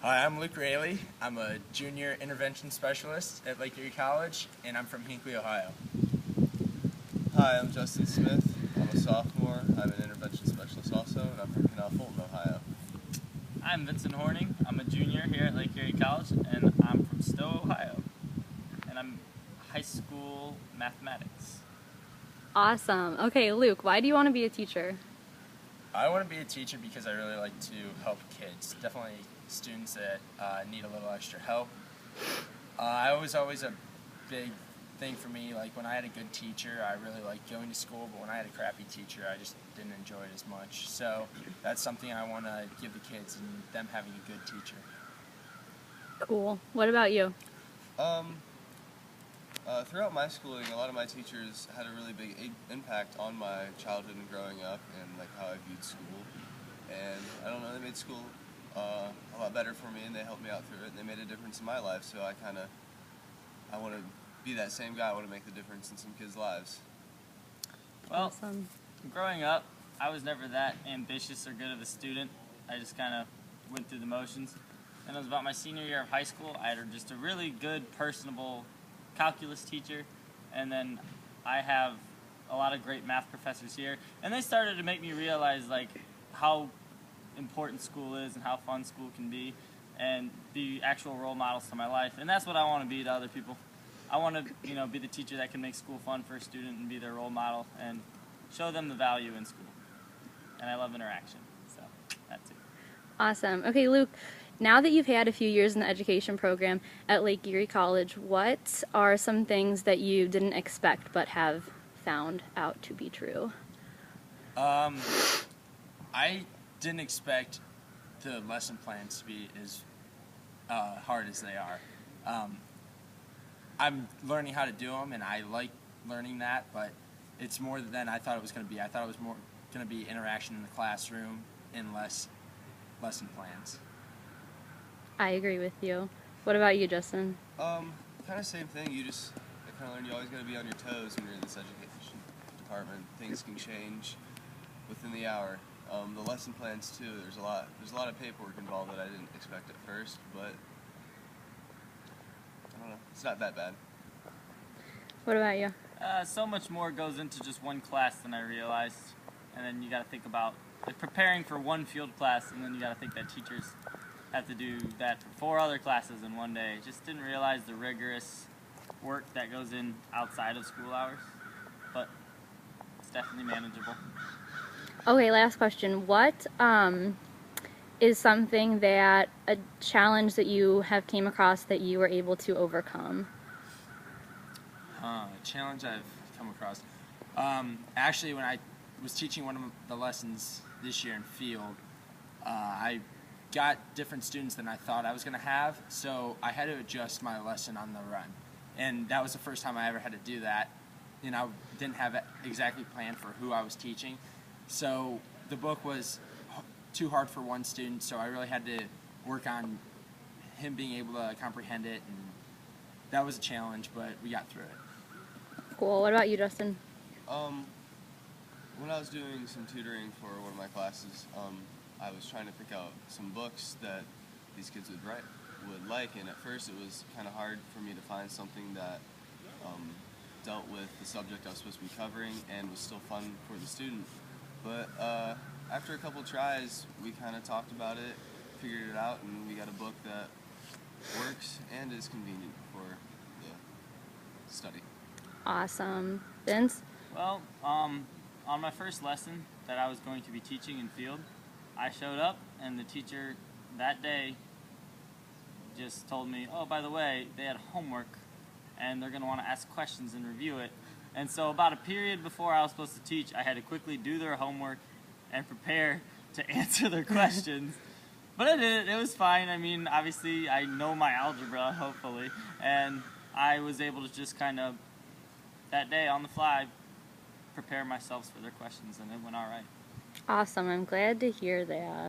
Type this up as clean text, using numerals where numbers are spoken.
Hi, I'm Luke Raley. I'm a junior intervention specialist at Lake Erie College, and I'm from Hinckley, Ohio. Hi, I'm Justin Smith. I'm a sophomore. I'm an intervention specialist also, and I'm from Canal Fulton, Ohio. I'm Vincent Horning. I'm a junior here at Lake Erie College, and I'm from Stowe, Ohio. And I'm high school mathematics. Awesome. Okay, Luke, why do you want to be a teacher? I want to be a teacher because I really like to help kids, definitely students that need a little extra help. I was always a big thing for me, like when I had a good teacher, I really liked going to school, but when I had a crappy teacher, I just didn't enjoy it as much. So that's something I want to give the kids and them having a good teacher. Cool. What about you? Throughout my schooling, a lot of my teachers had a really big impact on my childhood and growing up, and like how I viewed school. And I don't know, they made school a lot better for me, and they helped me out through it, and they made a difference in my life. So I want to be that same guy. I want to make the difference in some kids' lives. Well, Awesome. growing up, I was never that ambitious or good of a student. I just kind of went through the motions. And it was about my senior year of high school. I had just a really good, personable calculus teacher. And then I have a lot of great math professors here. And they started to make me realize like how important school is and how fun school can be and be actual role models to my life. And that's what I want to be to other people. I want to, be the teacher that can make school fun for a student and be their role model and show them the value in school. And I love interaction, so that's it. Awesome. Okay, Luke, now that you've had a few years in the education program at Lake Erie College, what are some things that you didn't expect but have found out to be true? I didn't expect the lesson plans to be as hard as they are. I'm learning how to do them, and I like learning that, but it's more than I thought it was going to be. I thought it was more going to be interaction in the classroom and less lesson plans. I agree with you. What about you, Justin? Kind of same thing. I kind of learned you always got to be on your toes when you're in this education department. Things can change within the hour. The lesson plans too. There's a lot of paperwork involved that I didn't expect at first, but I don't know. It's not that bad. What about you? So much more goes into just one class than I realized. And then you got to think about preparing for one field class, and then you got to think that teachers have to do that for 4 other classes in one day. Just didn't realize the rigorous work that goes in outside of school hours, but it's definitely manageable. Okay, last question. What is something a challenge that you have came across that you were able to overcome? A challenge I've come across. Actually, when I was teaching one of the lessons this year in field, I got different students than I thought I was going to have, so I had to adjust my lesson on the run. And that was the first time I ever had to do that. And I didn't have it exactly planned for who I was teaching. So the book was too hard for one student, so I really had to work on him being able to comprehend it, and that was a challenge, but we got through it. Cool. What about you, Justin? When I was doing some tutoring for one of my classes, I was trying to pick out some books that these kids would like, and at first it was kind of hard for me to find something that dealt with the subject I was supposed to be covering and was still fun for the student. But after a couple tries, we kind of talked about it, figured it out, and we got a book that works and is convenient for the study. Awesome. Vince? Well, on my first lesson that I was going to be teaching in field, I showed up and the teacher that day just told me, oh, by the way, they had homework and they're going to want to ask questions and review it. And so about a period before I was supposed to teach, I had to quickly do their homework and prepare to answer their questions. But I did it. It was fine. I mean, obviously, I know my algebra, hopefully, and I was able to just kind of, that day on the fly, prepare myself for their questions, and it went all right. Awesome. I'm glad to hear that.